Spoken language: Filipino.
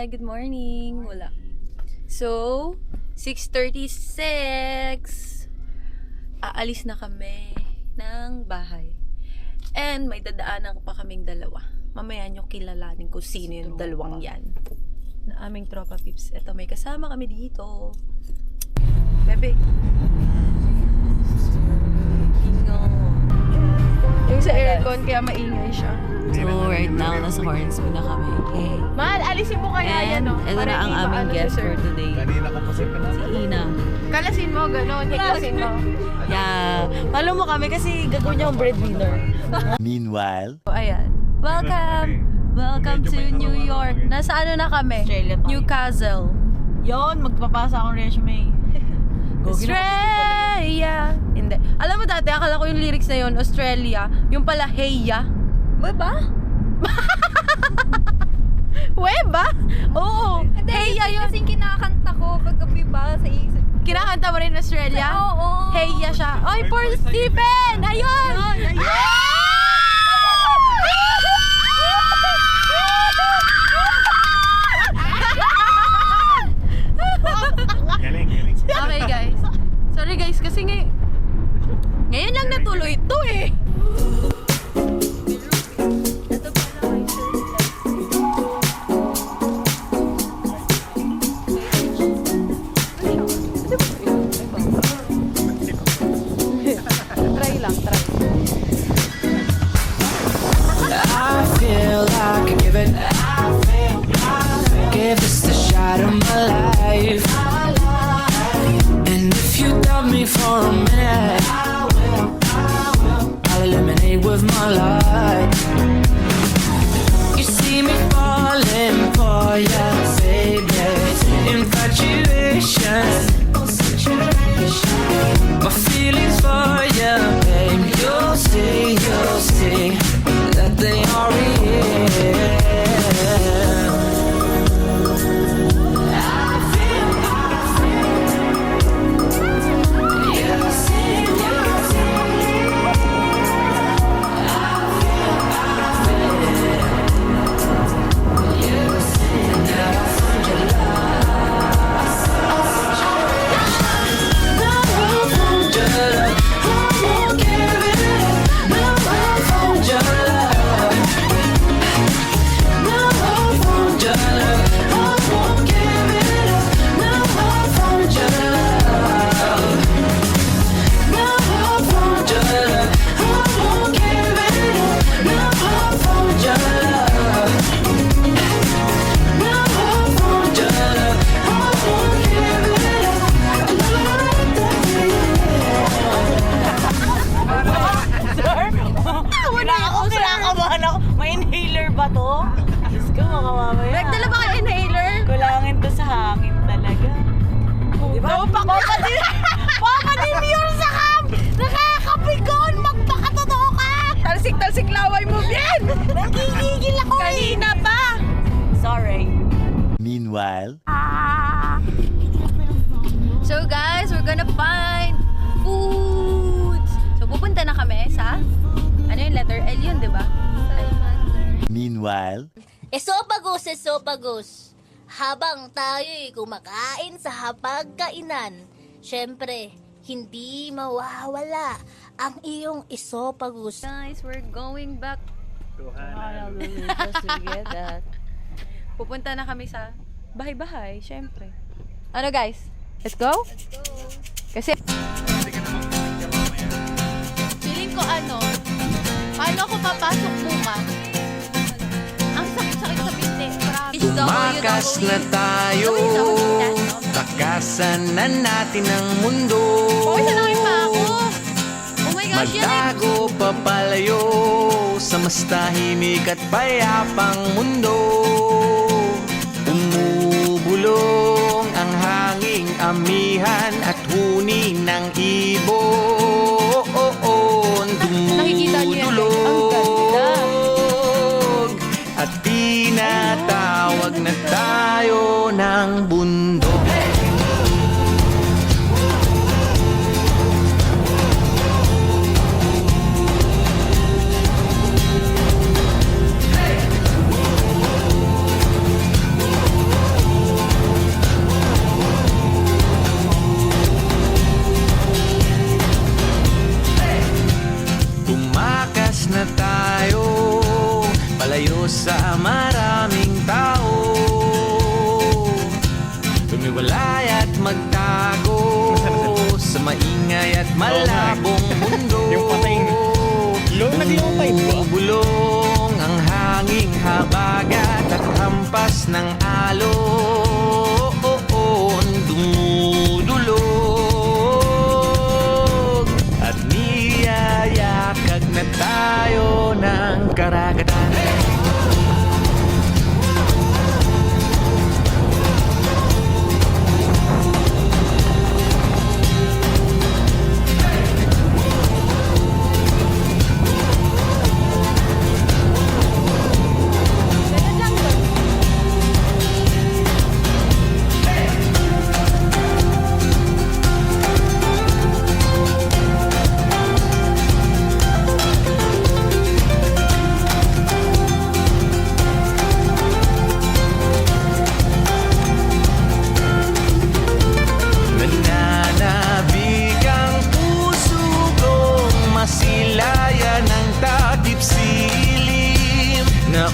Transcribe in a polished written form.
Hi, good morning. Wala. So, 6:36. Aalis na kami ng bahay. And may dadaanan pa kaming dalawa. Mamaya nyo kilalanin kung sino yung dalawang yan. Na aming tropa pips. Eto, may kasama kami dito. Bebe. Yung sa aircon, kaya maingay siya. So, right now, nasa Hornsby na kami. Okay. Mahal, alisin mo kaya yan, no? And, ito na ang aming guest for today. Kanina ko kasi Si Ina. Kalasin mo, gano'n. Kalasin mo. Yeah. Follow mo kami kasi gagawin niya ang breadwinner. Meanwhile, So, ayan. Welcome! Welcome to New York. Nasa ano na kami? Australia tayo. Newcastle. Yon, magpapasa akong resume. Australia! Hindi. Alam mo dati, akala ko yung lyrics na yun, Australia. Yung pala, Heya. Ba? Ba? Oo. Heya yun. Kasing kinakanta ko kagabi ba sa isip. Kinakanta mo rin Australia? Oo. Heya siya. Oy, poor Stephen! Ayun! galing. Okay guys. Sorry guys kasi ngayon lang natuloy ito eh. Ito pala may try lang, try. I feel like I give it. Give this the shot of my life. And if you doubt me for a minute, I'll eliminate with my life. You see me falling for ya, baby. Infatuation. My feelings for ya, babe. You'll see that they are real. Kinakabahan ako. May inhaler ba to? Diyos ko, mamamaya. Nagdala ba kayo inhaler? Kulangin to sa hangin talaga. Diba? Papa ni Mior sa camp! Nakakapigon! Magpakatotoo ka! Talsik-talsik laway mo, Bien! Nagigigil ako kanina pa! Sorry. meanwhile, So guys, we're gonna find foods! So pupunta na kami sa... Ano yung letter L yun, di ba? meanwhile, Esophagus. Habang tayo'y kumakain sa hapagkainan, syempre, hindi mawawala ang iyong esophagus. Guys, we're going back. Pupunta na kami sa bahay-bahay, syempre. Ano guys? Let's go? Kasi feeling ko paano ako papasok bukas? Ang sakit-sakit sa binti. Tumakas na tayo, takasan na natin ang mundo. Pawisa na pa ako. Oh my gosh, yan Magtago papalayo sa mas tahimik at payapang mundo. Umubulong ang hanging amihan at huni ng ibon. Nakikita niyo yan, guys. Ang ganda. At tinatawag na tayo ng bundok. sa maraming tao, tumiwalay at magtago sa maingay at malabong mundo. Yung patayng low na pa Bulong ang hanging habagat at hampas ng alon dumudulog at niyayakag na tayo ng karagatan. Nananabik ang puso kong masilayan ng takip silim na